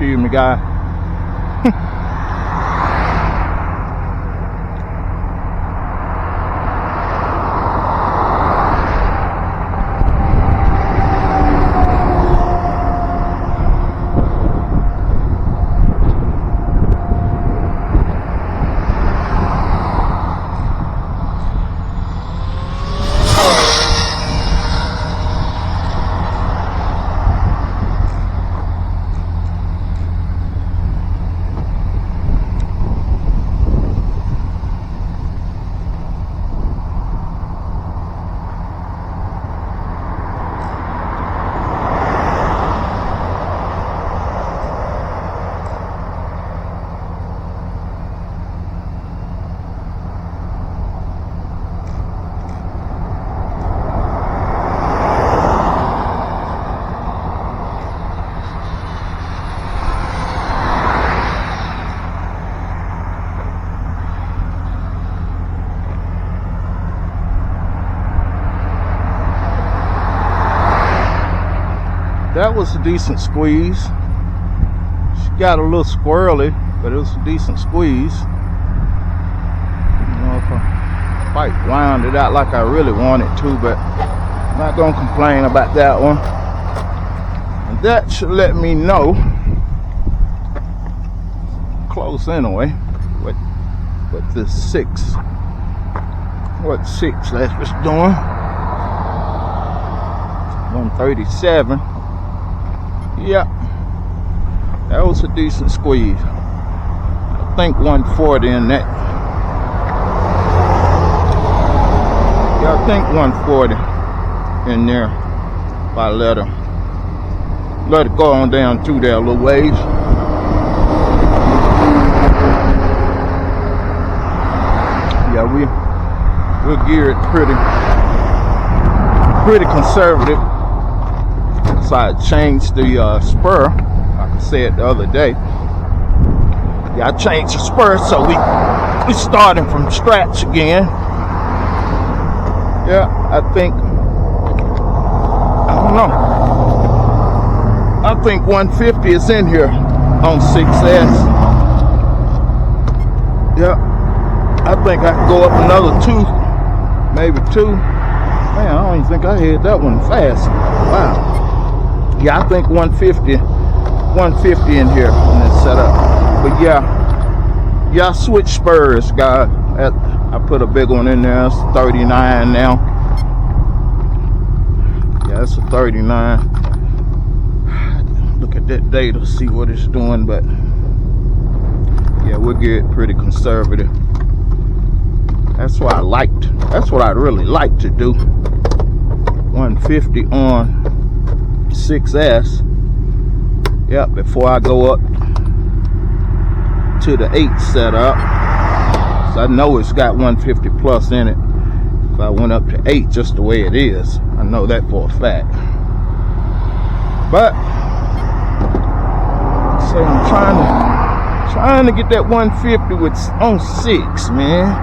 Excuse me, guys. That was a decent squeeze. She got a little squirrely, but it was a decent squeeze. You know, if I quite wound it out like I really wanted to, but I'm not gonna complain about that one. And that should let me know, close anyway, what this 6 that's just doing. 137. Yeah, that was a decent squeeze. I think 140 in that. Yeah, I think 140 in there. If I let it go on down through there a little ways. Yeah, we're geared pretty conservative. So I changed the spur, like I said the other day. Yeah, I changed the spur, so we starting from scratch again. Yeah, I don't know. I think 150 is in here on 6S. Yeah, I think I can go up another 2, maybe 2. Man, I don't even think I hit that one fast. Wow. Yeah, I think 150 in here in this setup. But yeah, I switched spurs, guys. I put a big one in there. It's 39 now. Yeah, it's a 39. Look at that data, see what it's doing. But yeah, we'll get pretty conservative. That's what I really like to do. 150 on 6S. Yep, before I go up to the 8 setup. So I know it's got 150 plus in it. If I went up to 8 just the way it is, I know that for a fact. But say I'm trying to get that 150 on 6, man.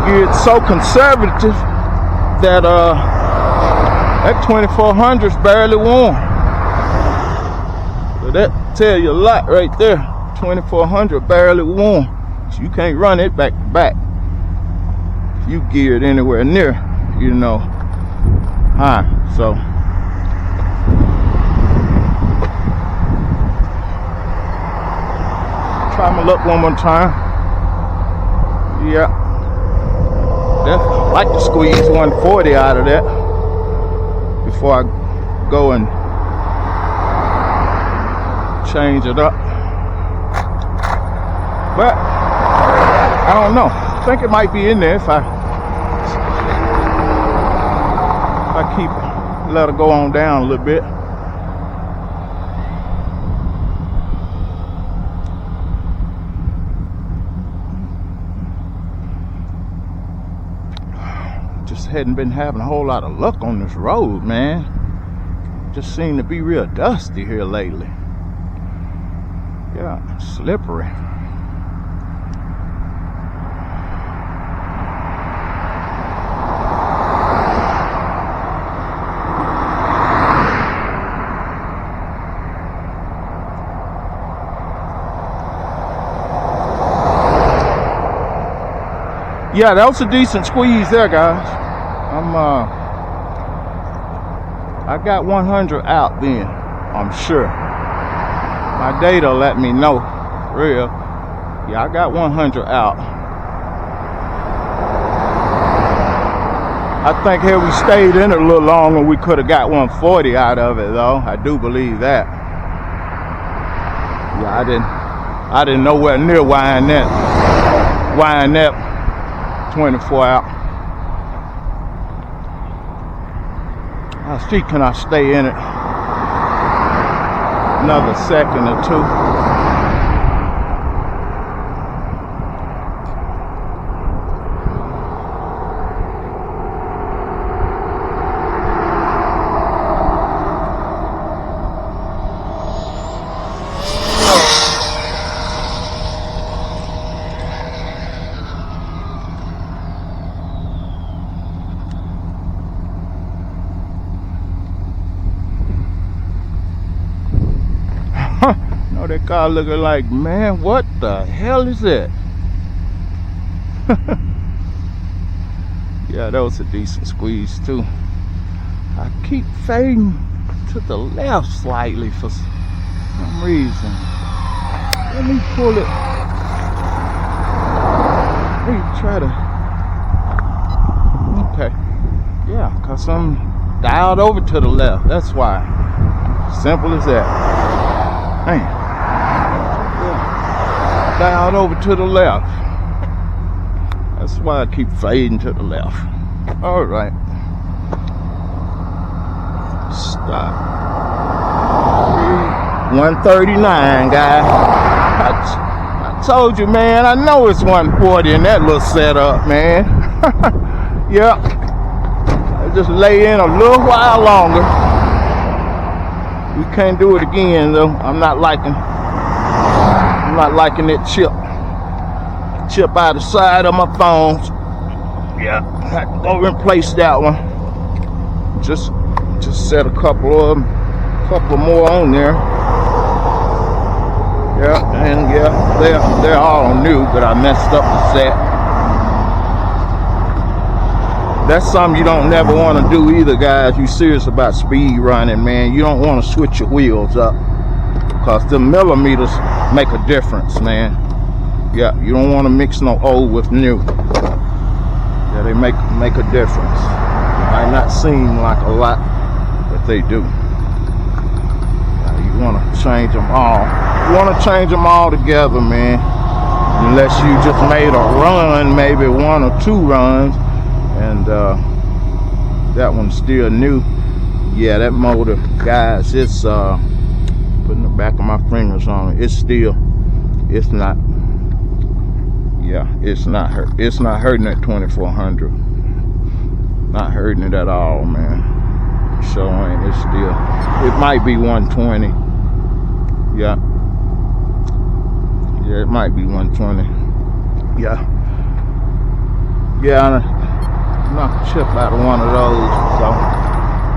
It's so conservative that that 2400 is barely warm. So that tell you a lot right there. 2400 barely warm. So you can't run it back to back. If you gear it anywhere near, you know, high. So try my luck one more time. Yeah. Definitely like to squeeze 140 out of that before I go and change it up. But I don't know. I think it might be in there if I let it go on down a little bit. Just hadn't been having a whole lot of luck on this road, man. Just seemed to be real dusty here lately. Yeah, slippery. Yeah, that was a decent squeeze there, guys. I got 100 out then, I'm sure. My data let me know, real. Yeah, I got 100 out. I think had we stayed in it a little longer, we could have got 140 out of it, though. I do believe that. Yeah, I didn't nowhere near wind that 24 out. I'll see, can I stay in it another second or two? That car looking like, man, what the hell is that? Yeah, that was a decent squeeze too. I keep fading to the left slightly for some reason. Let me pull it. Let me try to. Okay. Yeah, because I'm dialed over to the left. That's why. Simple as that. Man. Dialed over to the left. That's why I keep fading to the left. All right. Stop. 139, guys. I told you, man. I know it's 140 in that little setup, man. Yep. I just lay in a little while longer. We can't do it again, though. I'm not liking that chip out the side of my phone. Yeah, I have to go replace that one. Just set a couple more on there. Yeah, and yeah, they're all new, but I messed up the set. That's something you don't never want to do either, guys. You serious about speed running, man? You don't want to switch your wheels up, because the millimeters make a difference, man. Yeah, you don't want to mix no old with new. Yeah, they make a difference. Might not seem like a lot, but they do. Yeah, you want to change them all. You want to change them all together, man. Unless you just made a run, maybe 1 or 2 runs, and that one's still new. Yeah, that motor, guys, it's putting the back of my fingers on it. It's not. Yeah, it's not hurting at 2400. Not hurting it at all, man. So it's still. It might be 120. Yeah. Yeah, it might be 120. Yeah. Yeah. Knock a chip out of one of those. So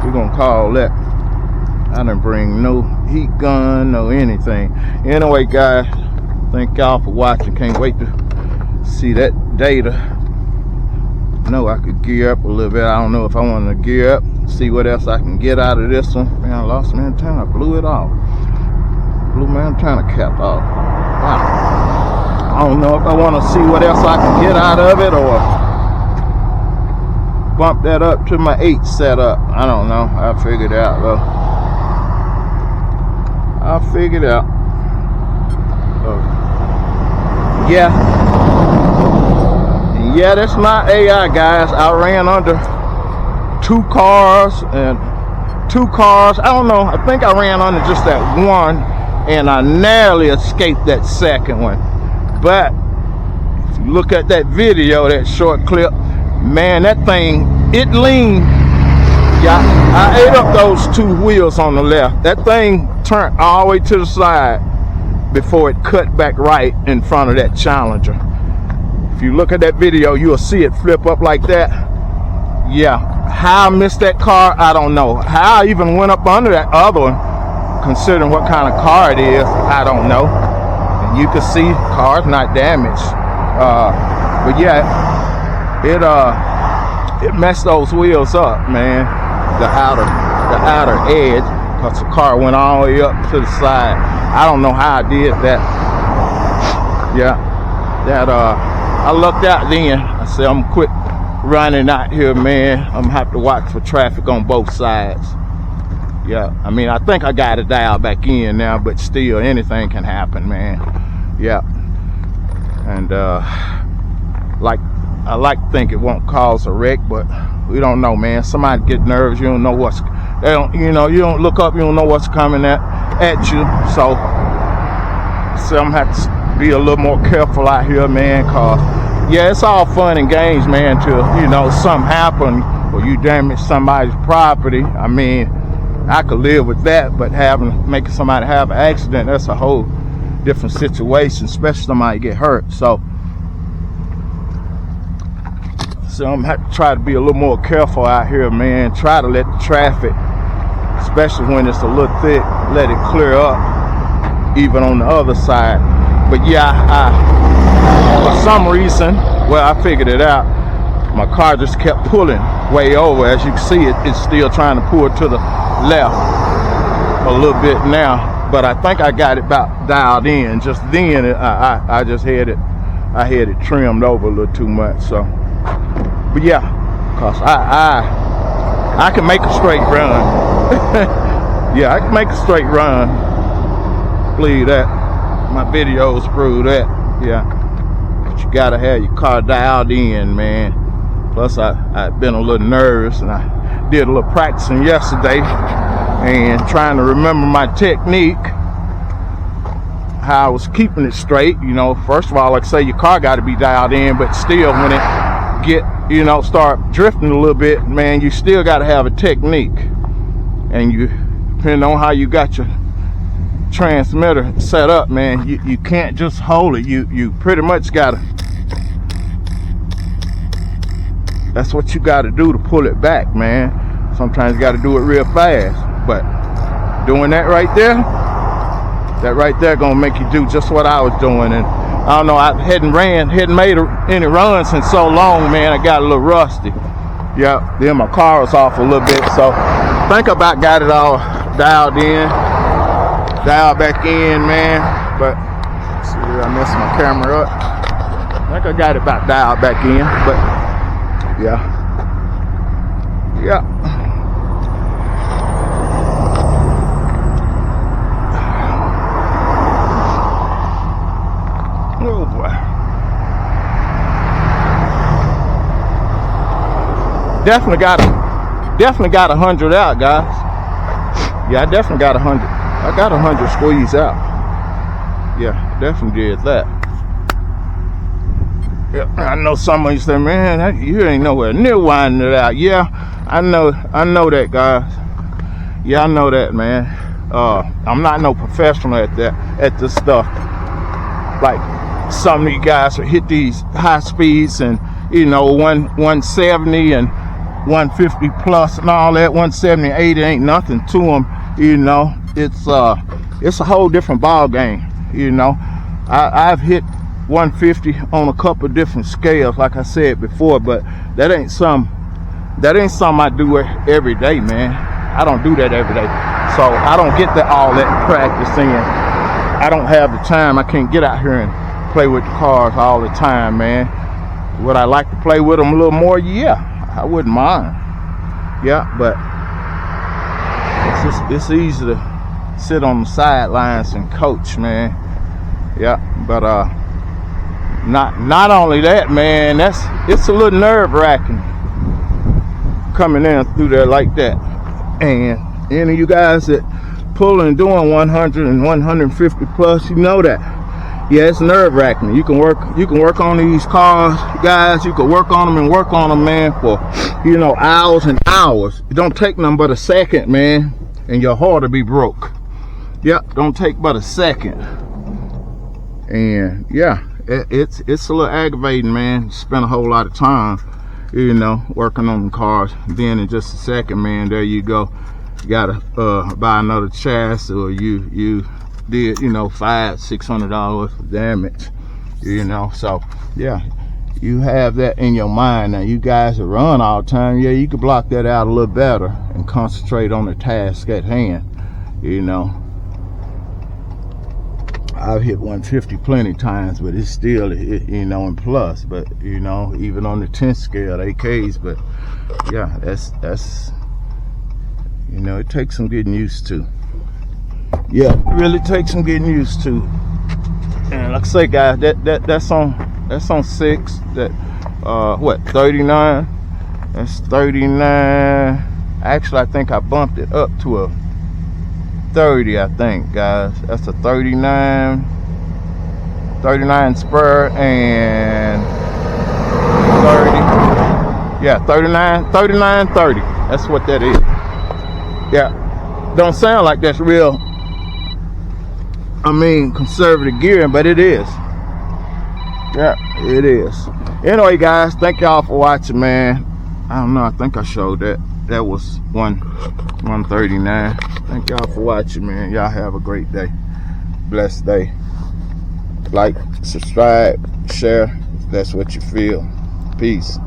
we're gonna call that. I didn't bring no heat gun, no anything. Anyway, guys, thank y'all for watching. Can't wait to see that data. I know I could gear up a little bit. I don't know if I want to gear up, see what else I can get out of this one. Man, I lost my antenna. I blew it off. Blew my antenna cap off. Wow. I don't know if I want to see what else I can get out of it, or bump that up to my 8 setup. I don't know. I'll figure it out, though. I'll figure it out. Yeah, that's not AI, guys. I ran under 2 cars. I don't know, I think I ran under just that one, and I narrowly escaped that second one. But if you look at that video, that short clip, man, that thing, it leaned. Yeah, I ate up those 2 wheels on the left. That thing turned all the way to the side before it cut back right in front of that Challenger. If you look at that video, you'll see it flip up like that. Yeah, how I missed that car, I don't know. How I even went up under that other one, considering what kind of car it is, I don't know. And you can see car's not damaged. But yeah, it messed those wheels up, man. The outer edge, because the car went all the way up to the side. I don't know how I did that. Yeah, that I looked out then. I said, I'm gonna quit running out here, man. I'm gonna have to watch for traffic on both sides. Yeah, I mean, I think I got it dialed back in now, but still, anything can happen, man. Yeah, and I like to think it won't cause a wreck, but we don't know, man. Somebody get nervous, you don't know what's, you don't look up, you don't know what's coming at you. So I'm gonna have to be a little more careful out here, man, cause yeah, it's all fun and games, man, till something happen or you damage somebody's property. I mean, I could live with that, but making somebody have an accident, that's a whole different situation, especially somebody get hurt. So I'm gonna have to try to be a little more careful out here, man. Try to let the traffic, especially when it's a little thick, let it clear up, even on the other side. But yeah, for some reason, well, I figured it out. My car just kept pulling way over. As you can see, it's still trying to pull to the left a little bit now. But I think I got it about dialed in. Just then, I just had it trimmed over a little too much. So, but yeah, cause I can make a straight run. Yeah, I can make a straight run. Believe that. My videos prove that. Yeah, but you gotta have your car dialed in, man. Plus, I've been a little nervous, and I did a little practicing yesterday and trying to remember my technique, how I was keeping it straight. First of all, like I say, your car got to be dialed in, but still, when it start drifting a little bit, man, you still got to have a technique. And depending on how you got your transmitter set up, man, you can't just hold it. You pretty much got to. That's what you got to do to pull it back, man. Sometimes you got to do it real fast, but doing that right there gonna make you do just what I was doing. And I don't know, I hadn't made any runs in so long, man. I got a little rusty. Yeah, then my car was off a little bit, so I think I about got it all dialed back in, man. But see, I messed my camera up. I think I got it about dialed back in, but yeah. Oh boy. Definitely got 100 out, guys. Yeah, I definitely got 100. I got 100 squeeze out. Yeah, definitely did that. Yeah, I know some of you say, man, you ain't nowhere near winding it out. Yeah, I know that, guys. Yeah, I know that, man. I'm not no professional at this stuff. Like some of you guys will hit these high speeds and 170 and 150 plus and all that. 170 and 80 ain't nothing to them. It's a whole different ball game. I've hit 150 on a couple different scales, like I said before, but that ain't something I do every day, man. I don't do that every day, so I don't get all that practice in. I don't have the time. I can't get out here and play with the cars all the time, man. Would I like to play with them a little more? Yeah, I wouldn't mind. Yeah, but it's easy to sit on the sidelines and coach, man. Yeah, but not only that, man, it's a little nerve-wracking coming in through there like that. And any of you guys that pulling and doing 100 and 150 plus, you know that. Yeah, it's nerve-wracking. You can work on these cars, guys. You can work on them, man, for hours and hours. It don't take nothing but a second, man, and your heart will be broke. Yep, don't take but a second. And yeah, it's a little aggravating, man. Spend a whole lot of time, working on the cars. Then in just a second, man, there you go. You gotta buy another chassis, or you did $500-600 worth of damage. So yeah, you have that in your mind. Now, you guys that run all the time, yeah, you could block that out a little better and concentrate on the task at hand. You know, I've hit 150 plenty times, but it's still, you know, in plus. But, you know, even on the 10th scale, AKs. But yeah, that's you know, it takes some getting used to. Yeah, it really takes some getting used to. And like I say, guys, that's on 6. That what, 39? That's 39. Actually, I think I bumped it up to a 30, I think, guys. That's a 39 spur and 30. Yeah, 39 30. That's what that is. Yeah, don't sound like that's real, I mean, conservative gearing, but it is. Yeah, it is. Anyway, guys, thank y'all for watching, man. I don't know, I think I showed that. That was 139. Thank y'all for watching, man. Y'all have a great day. Blessed day. Like, subscribe, share, if that's what you feel. Peace.